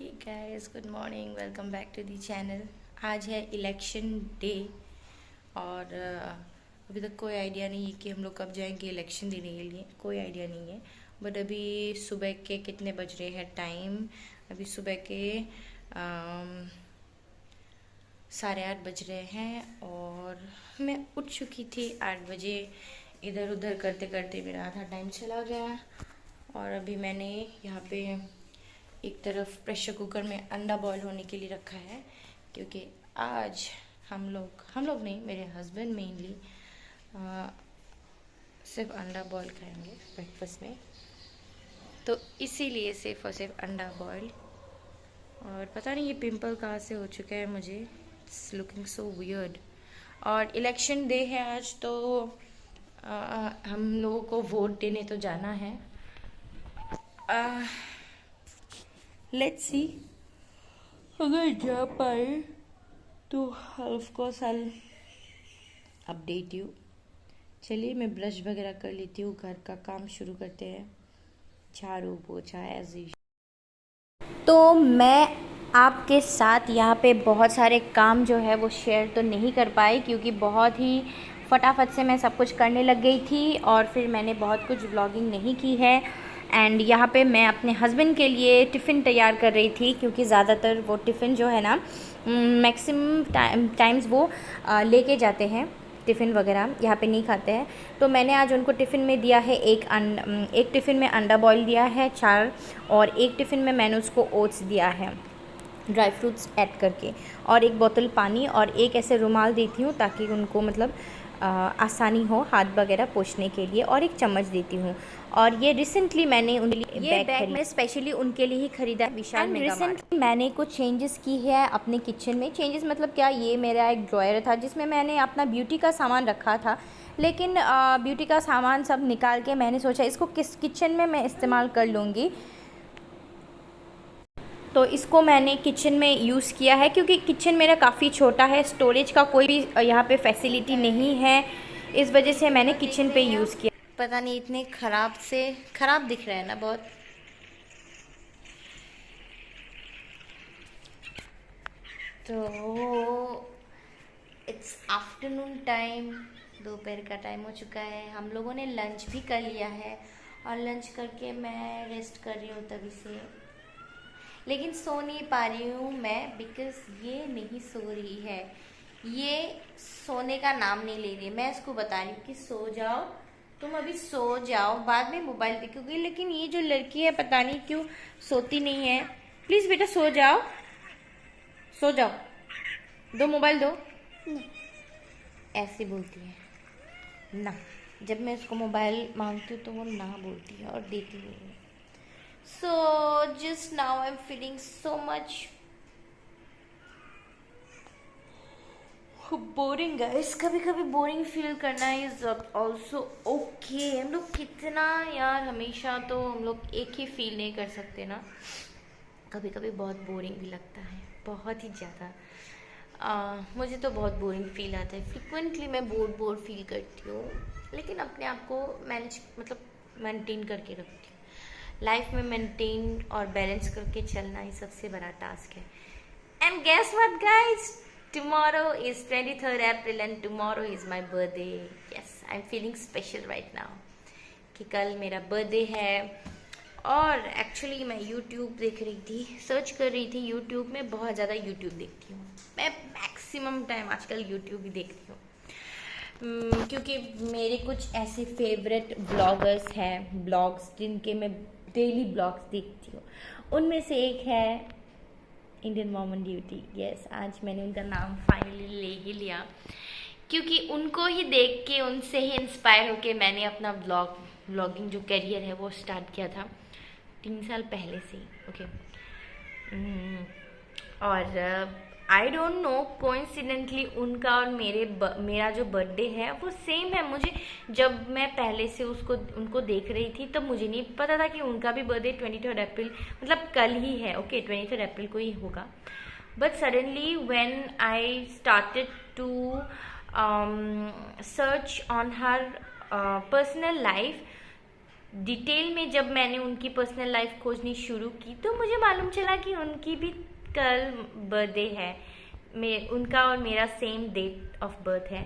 Hey guys, good morning, welcome back to the channel. आज है election day और अभी तक कोई आइडिया नहीं है कि हम लोग कब जाएंगे इलेक्शन देने के लिए। कोई आइडिया नहीं है। बट अभी सुबह के कितने बज रहे हैं टाइम? अभी सुबह के 8:30 बज रहे हैं और मैं उठ चुकी थी 8 बजे। इधर उधर करते करते मेरा आधा टाइम चला गया और अभी मैंने यहाँ पे एक तरफ प्रेशर कुकर में अंडा बॉईल होने के लिए रखा है, क्योंकि आज हम लोग नहीं, मेरे हस्बैंड मेनली सिर्फ अंडा बॉईल करेंगे ब्रेकफास्ट में। तो इसीलिए सिर्फ और सिर्फ अंडा बॉईल। और पता नहीं ये पिंपल कहाँ से हो चुका है मुझे। It's looking so weird. और इलेक्शन डे है आज, तो हम लोगों को वोट देने तो जाना है। लेट्स सी, अगर जा पाए तो of course I update you. चलिए मैं ब्रश वगैरह कर लेती हूँ, घर का काम शुरू करते हैं। झाड़ू पोछा एज यूजुअल। तो मैं आपके साथ यहाँ पे बहुत सारे काम जो है वो शेयर तो नहीं कर पाई, क्योंकि बहुत ही फटाफट से मैं सब कुछ करने लग गई थी और फिर मैंने बहुत कुछ व्लॉगिंग नहीं की है। एंड यहाँ पे मैं अपने हस्बैंड के लिए टिफ़िन तैयार कर रही थी, क्योंकि ज़्यादातर वो टिफ़िन जो है ना, मैक्सिमम टाइम्स वो लेके जाते हैं टिफ़िन वगैरह, यहाँ पे नहीं खाते हैं। तो मैंने आज उनको टिफ़िन में दिया है एक टिफ़िन में अंडा बॉईल दिया है 4, और एक टिफ़िन में मैंने उसको ओट्स दिया है ड्राई फ्रूट्स ऐड करके, और एक बोतल पानी और एक ऐसे रुमाल देती हूँ ताकि उनको मतलब आसानी हो हाथ वगैरह पोंछने के लिए, और एक चम्मच देती हूँ। और ये रिसेंटली मैंने उनके लिए बैग मैं स्पेशली उनके लिए ही ख़रीदा है विशाल मेगा मार्ट। रिसेंटली मैंने कुछ चेंजेस की है अपने किचन में। चेंजेस मतलब क्या, ये मेरा एक ड्रॉयर था जिसमें मैंने अपना ब्यूटी का सामान रखा था, लेकिन ब्यूटी का सामान सब निकाल के मैंने सोचा इसको किस किचन में मैं इस्तेमाल कर लूँगी। तो इसको मैंने किचन में यूज़ किया है, क्योंकि किचन मेरा काफ़ी छोटा है, स्टोरेज का कोई भी यहाँ पे फैसिलिटी नहीं है, इस वजह से मैंने किचन पे यूज़ किया। पता नहीं इतने ख़राब दिख रहा है ना बहुत। तो इट्स आफ्टरनून टाइम, दोपहर का टाइम हो चुका है। हम लोगों ने लंच भी कर लिया है और लंच करके मैं रेस्ट कर रही हूँ तभी से, लेकिन सो नहीं पा रही हूँ मैं, बिकॉज ये नहीं सो रही है। ये सोने का नाम नहीं ले रही। मैं इसको बता रही हूँ कि सो जाओ, तुम अभी सो जाओ, बाद में मोबाइल देखोगी। लेकिन ये जो लड़की है पता नहीं क्यों सोती नहीं है। प्लीज़ बेटा सो जाओ, सो जाओ, दो मोबाइल दो। ऐसे बोलती है ना। जब मैं उसको मोबाइल मांगती हूँ तो वो ना बोलती है और देती नहीं है। So just now I'm feeling so much boring guys. कभी कभी बोरिंग फील करना इज ऑल्सो ओके। हम लोग कितना यार, हमेशा तो हम लोग एक ही फील नहीं कर सकते ना। कभी कभी बहुत बोरिंग भी लगता है, बहुत ही ज़्यादा। मुझे तो बहुत बोरिंग फील आता है। फ्रिक्वेंटली मैं बोर फील करती हूँ, लेकिन अपने आप को मैनेज मतलब मेंटेन करके रखती हूँ। लाइफ में मेंटेन और बैलेंस करके चलना ही सबसे बड़ा टास्क है। And guess what guys, tomorrow is 23rd April and tomorrow is my birthday. Yes, I'm feeling special right now कि कल मेरा बर्थडे है। और एक्चुअली मैं YouTube देख रही थी, सर्च कर रही थी YouTube में। बहुत ज़्यादा YouTube देखती हूँ मैं, मैक्सिमम टाइम आजकल YouTube ही देखती हूँ। क्योंकि मेरे कुछ ऐसे फेवरेट ब्लॉगर्स हैं, ब्लॉग्स जिनके मैं डेली ब्लॉग्स देखती हूँ। उनमें से एक है Indian mom on duty. Yes, आज मैंने उनका नाम फाइनली ले ही लिया, क्योंकि उनको ही देख के, उनसे ही इंस्पायर होके मैंने अपना ब्लॉगिंग जो करियर है वो स्टार्ट किया था 3 साल पहले से। ओके। और आई डोंट नो, कोइंसिडेंटली उनका और मेरा जो बर्थडे है वो सेम है। मुझे जब मैं पहले से उनको देख रही थी तब मुझे नहीं पता था कि उनका भी बर्थडे 23rd अप्रैल मतलब कल ही है। ओके, 23rd अप्रैल को ही होगा। But suddenly when I started to search on her personal life, detail में जब मैंने उनकी पर्सनल लाइफ खोजनी शुरू की तो मुझे मालूम चला कि उनकी भी कल बर्थडे है। उनका और मेरा सेम डेट ऑफ बर्थ है।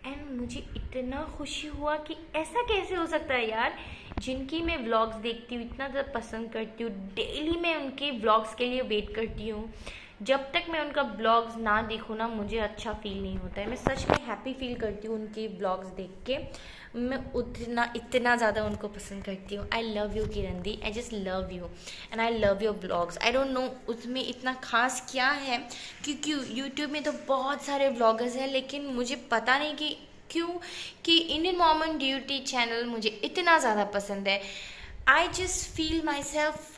एंड मुझे इतना खुशी हुआ कि ऐसा कैसे हो सकता है यार, जिनकी मैं व्लॉग्स देखती हूँ, इतना ज़्यादा पसंद करती हूँ, डेली मैं उनके व्लॉग्स के लिए वेट करती हूँ। जब तक मैं उनका व्लॉग्स ना देखूँ ना, मुझे अच्छा फील नहीं होता है। मैं सच में हैप्पी फील करती हूँ उनके व्लॉग्स देख के। मैं इतना ज़्यादा उनको पसंद करती हूँ। I love you Kiran the, I just love you and I love your vlogs. I don't know उसमें इतना खास क्या है, क्योंकि यूट्यूब में तो बहुत सारे व्लॉगर्स हैं, लेकिन मुझे पता नहीं कि क्यों कि Indian mom on duty channel मुझे इतना ज़्यादा पसंद है। I just feel my self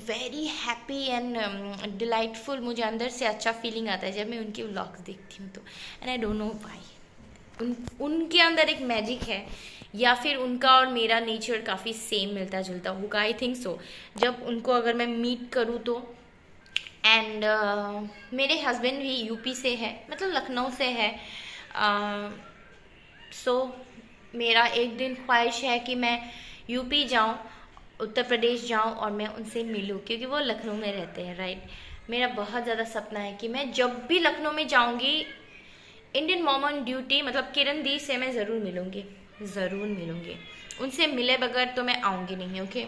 very happy and delightful. मुझे अंदर से अच्छा फीलिंग आता है जब मैं उनके व्लॉग्स देखती हूँ तो। And I don't know why, उनके अंदर एक मैजिक है, या फिर उनका और मेरा नेचर काफ़ी सेम मिलता जुलता होगा। I think so. जब उनको अगर मैं मीट करूँ तो एंड मेरे हस्बैंड भी यूपी से है, मतलब लखनऊ से है। सो मेरा एक दिन ख्वाहिश है कि मैं यूपी जाऊं, उत्तर प्रदेश जाऊं और मैं उनसे मिलूं, क्योंकि वो लखनऊ में रहते हैं, राइट। मेरा बहुत ज़्यादा सपना है कि मैं जब भी लखनऊ में जाऊंगी, इंडियन मॉम ऑन ड्यूटी मतलब किरण दी से मैं ज़रूर मिलूंगी, ज़रूर मिलूंगी। उनसे मिले बगैर तो मैं आऊँगी नहीं, ओके।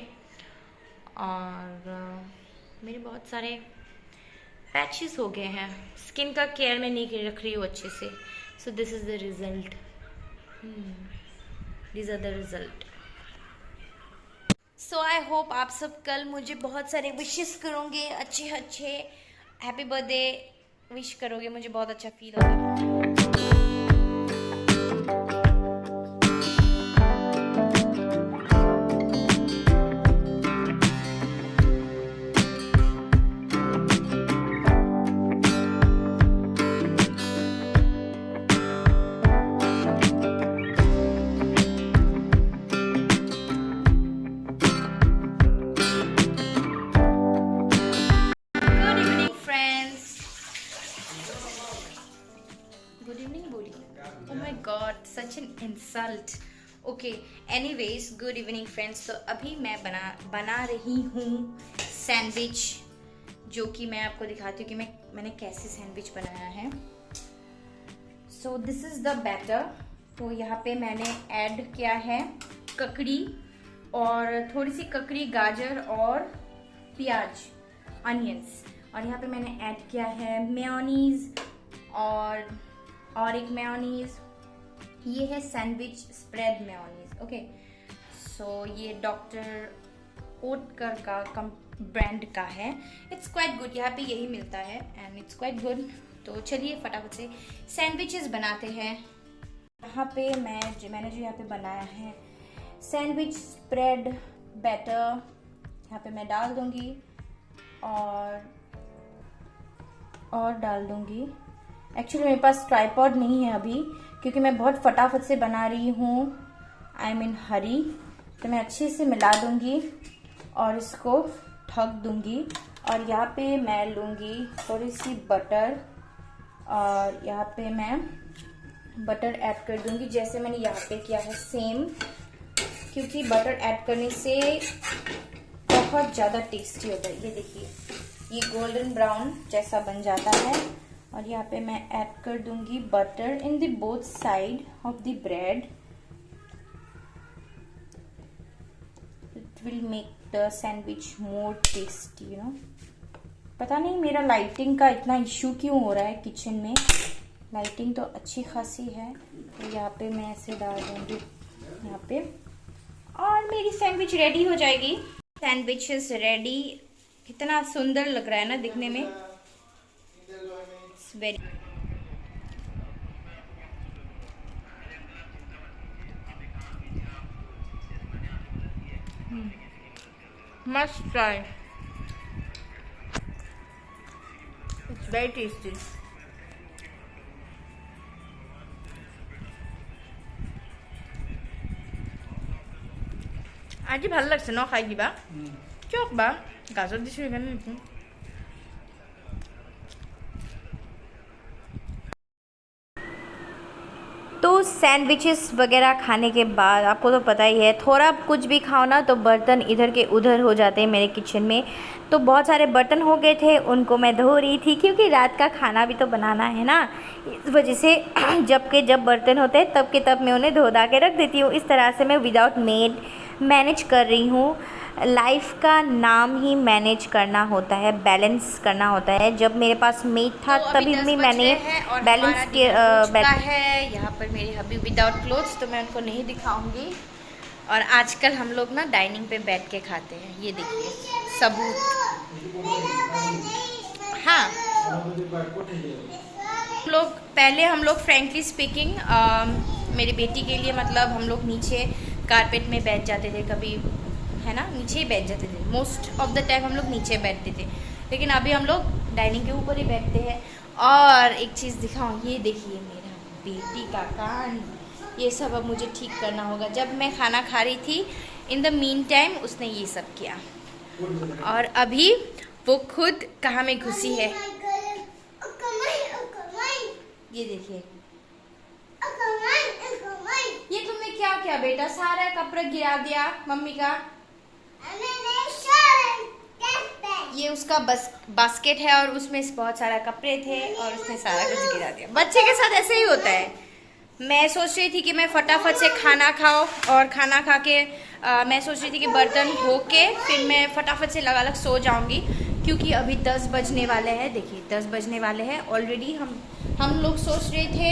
और मेरे बहुत सारे पैचेस हो गए हैं, स्किन का केयर मैं नहीं रख रही हूँ अच्छे से। So this is the result, this are the result. So I hope आप सब कल मुझे बहुत सारे विशेस करोगे, अच्छे अच्छे हैप्पी बर्थडे विश करोगे, मुझे बहुत अच्छा फील होगा। Good evening, Budi. Oh my God, such an insult. Okay, anyways, good evening, friends. तो अभी मैं बना रही हूँ सैंडविच, जो कि मैं आपको दिखाती हूँ कि मैंने कैसे सैंडविच बनाया है। So this is the batter. तो यहाँ पे मैंने ऐड किया है ककड़ी, और थोड़ी सी ककड़ी, गाजर और प्याज, अनियंस। और यहाँ पे मैंने ऐड किया है मेयोनीज और एक मेयोनीज। ये है सैंडविच स्प्रेड मेयोनीज, ओके। सो ये डॉक्टर ओटकर का ब्रांड का है। इट्स क्वाइट गुड, यहाँ पे यही मिलता है एंड इट्स क्वाइट गुड। तो चलिए फटाफट से सैंडविचेस बनाते हैं। यहाँ पे मैंने जो यहाँ पे बनाया है सैंडविच स्प्रेड बैटर, यहाँ पे मैं डाल दूंगी और डाल दूंगी। एक्चुअली मेरे पास ट्राइपॉड नहीं है अभी, क्योंकि मैं बहुत फटाफट से बना रही हूँ, आई मीन हरी। तो मैं अच्छे से मिला दूंगी और इसको ढक दूंगी। और यहाँ पे मैं लूँगी थोड़ी सी बटर, और यहाँ पे मैं बटर ऐड कर दूंगी जैसे मैंने यहाँ पे किया है सेम, क्योंकि बटर ऐड करने से बहुत ज़्यादा टेस्टी होता है। ये देखिए, ये गोल्डन ब्राउन जैसा बन जाता है। और यहाँ पे मैं ऐड कर दूंगी butter in the both side of the bread. It will make the sandwich more tasty, you know. पता नहीं मेरा लाइटिंग का इतना इश्यू क्यों हो रहा है किचन में। लाइटिंग तो अच्छी खासी है। तो यहाँ पे मैं ऐसे डाल दूंगी यहाँ पे, और मेरी सैंडविच रेडी हो जाएगी। Sandwich is ready. कितना सुंदर लग रहा है ना दिखने में। Very must try, it's very tasty. আজি ভাল লাগছে ন খাই কিবা, কিয় বা গাজৰ দিছো সেইকাৰণে নেকি। तो सैंडविचेस वगैरह खाने के बाद आपको तो पता ही है, थोड़ा कुछ भी खाओ ना तो बर्तन इधर के उधर हो जाते हैं मेरे किचन में। तो बहुत सारे बर्तन हो गए थे, उनको मैं धो रही थी क्योंकि रात का खाना भी तो बनाना है ना। इस वजह से जब बर्तन होते हैं तब के तब मैं उन्हें धो धा के रख देती हूँ। इस तरह से मैं विदाउट मेड मैनेज कर रही हूँ। लाइफ का नाम ही मैनेज करना होता है, बैलेंस करना होता है। जब मेरे पास मेड था तो तभी भी मैंने बैलेंस के है। यहाँ पर मेरे हबी विदाउट क्लोथ्स, तो मैं उनको नहीं दिखाऊंगी। और आजकल हम लोग ना डाइनिंग पे बैठ के खाते हैं, ये देखिए सबूत। हाँ, हम लोग फ्रेंकली स्पीकिंग मेरी बेटी के लिए मतलब हम लोग नीचे कारपेट में बैठ जाते थे कभी, है ना, नीचे ही बैठ जाते थे। मोस्ट ऑफ द टाइम हम लोग नीचे बैठते थे, लेकिन अभी हम लोग डाइनिंग के ऊपर ही बैठते हैं। और एक चीज़ दिखाऊं, ये देखिए मेरा बेटी का कान, ये सब अब मुझे ठीक करना होगा। जब मैं खाना खा रही थी, इन द मीन टाइम उसने ये सब किया, और अभी वो खुद कहाँ में घुसी है, ये देखिए। ये तुमने क्या किया बेटा, सारा कपड़ा गिरा दिया मम्मी का। ये उसका बास्केट है और उसमें बहुत सारा कपड़े थे और उसने सारा कुछ गिरा दिया। बच्चे के साथ ऐसे ही होता है। मैं सोच रही थी कि मैं फटाफट से खाना खाओ, और खाना खा के मैं सोच रही थी कि बर्तन धो के फिर मैं फटाफट से लगा सो जाऊंगी, क्योंकि अभी 10 बजने वाले हैं। देखिए 10 बजने वाले हैं ऑलरेडी। हम लोग सोच रहे थे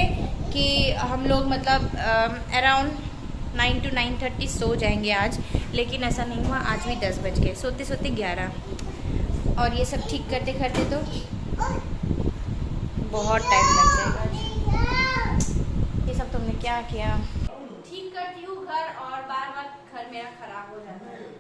कि हम लोग मतलब अराउंड 9 to 9:30 सो जाएंगे आज, लेकिन ऐसा नहीं हुआ। आज भी 10 बज गए, सोते सोते 11। और ये सब ठीक करते करते तो बहुत टाइम लग जाएगा। ये सब तुमने क्या किया? ठीक करती हूँ घर, और बार बार घर मेरा खराब हो जाता है।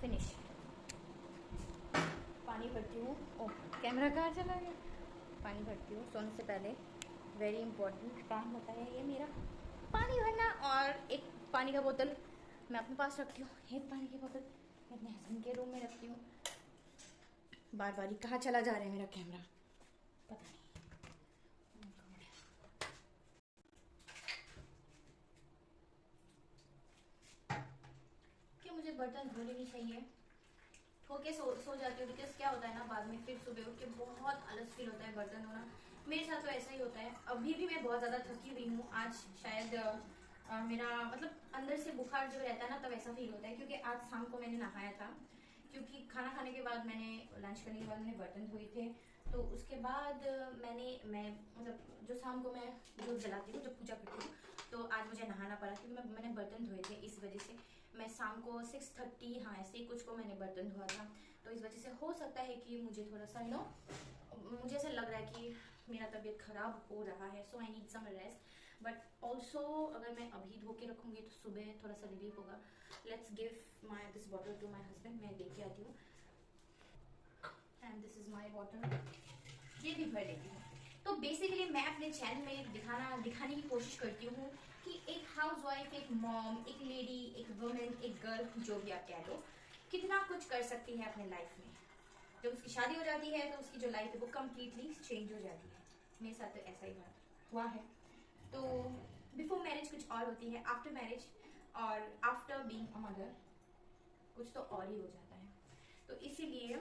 फिनिश। पानी भरती हूँ। ओह, कैमरा कहाँ चला गया? पानी भरती हूँ सोने से पहले। वेरी इंपॉर्टेंट काम होता है ये मेरा, पानी भरना। और एक पानी का बोतल मैं अपने पास रखती हूँ, एक पानी की बोतल मैं अपने हस्बैंड के रूम में रखती हूँ। बार बार कहाँ चला जा रहा है मेरा कैमरा, पता नहीं। क्या मुझे बर्तन धोने नहीं चाहिए? धो के सो जाती हूँ, बिकॉज क्या होता है ना, बाद में फिर सुबह उठ के बहुत आलस फील होता है बर्तन धोना। मेरे साथ तो ऐसा ही होता है। अभी भी मैं बहुत ज़्यादा थकी हुई हूँ। आज शायद मेरा मतलब अंदर से बुखार जो रहता है ना, तब ऐसा फील होता है, क्योंकि आज शाम को मैंने नहाया था। क्योंकि खाना खाने के बाद मैंने, लंच करने के बाद मैंने बर्तन धोए थे। तो उसके बाद मैं मतलब जो शाम को मैं दूध जलाती हूँ, जब पूजा करती हूँ, तो आज मुझे नहाना पड़ा क्योंकि मैंने बर्तन धोए थे। इस वजह से मैं शाम को 6:30, हाँ ऐसे ही कुछ को मैंने बर्तन धोआ था। तो इस वजह से हो सकता है कि मुझे थोड़ा सा मुझे ऐसा लग रहा है कि मेरा तबीयत खराब हो रहा है। So I need some rest. But also अगर मैं अभी धो के रखूँगी तो सुबह थोड़ा सा रिलीफ होगा। Let's give my this bottle to my husband. मैं लेके आती हूँ। And this is my bottle, ये भी भर लेती हूँ। तो बेसिकली मैं अपने चैनल में दिखाने की कोशिश करती हूँ कि एक हाउसवाइफ, एक मॉम, एक लेडी, एक वुमेन, एक गर्ल, जो भी आप कह लो, कितना कुछ कर सकती है अपने लाइफ में। जब उसकी शादी हो जाती है तो उसकी जो लाइफ है वो कम्प्लीटली चेंज हो जाती है। मेरे साथ तो ऐसा ही हुआ है। तो बिफोर मैरिज कुछ और होती है, आफ्टर मैरिज और आफ्टर बीइंग अ मदर कुछ तो और ही हो जाता है। तो इसीलिए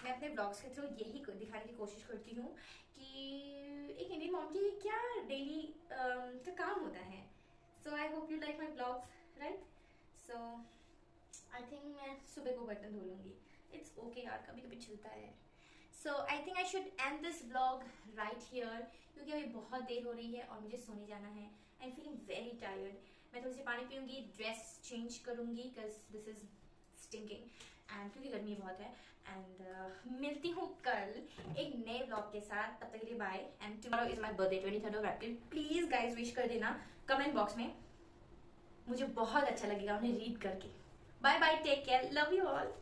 मैं अपने ब्लॉग्स के थ्रू यही दिखाने की कोशिश करती हूँ कि एक इंडियन मॉम की क्या डेली का काम होता है. So I hope you like my blogs, right? So I think मैं सुबह को बर्तन धो लूँगी. इट्स ओके यार, कभी कभी चलता है. So I think I should end this blog right here, क्योंकि अभी बहुत देर हो रही है और मुझे सोने जाना है. I am feeling very tired. मैं थोड़ी सी पानी पीऊँगी, ड्रेस चेंज करूँगी because this is stinking and क्योंकि गर्मी बहुत है. एंड मिलती हूँ कल एक नए ब्लॉग के साथ. तब तक के लिए bye. And tomorrow is my birthday, 23rd of April. Please guys wish कर देना कमेंट बॉक्स में, मुझे बहुत अच्छा लगेगा उन्हें रीड करके. Bye bye, take care, love you all.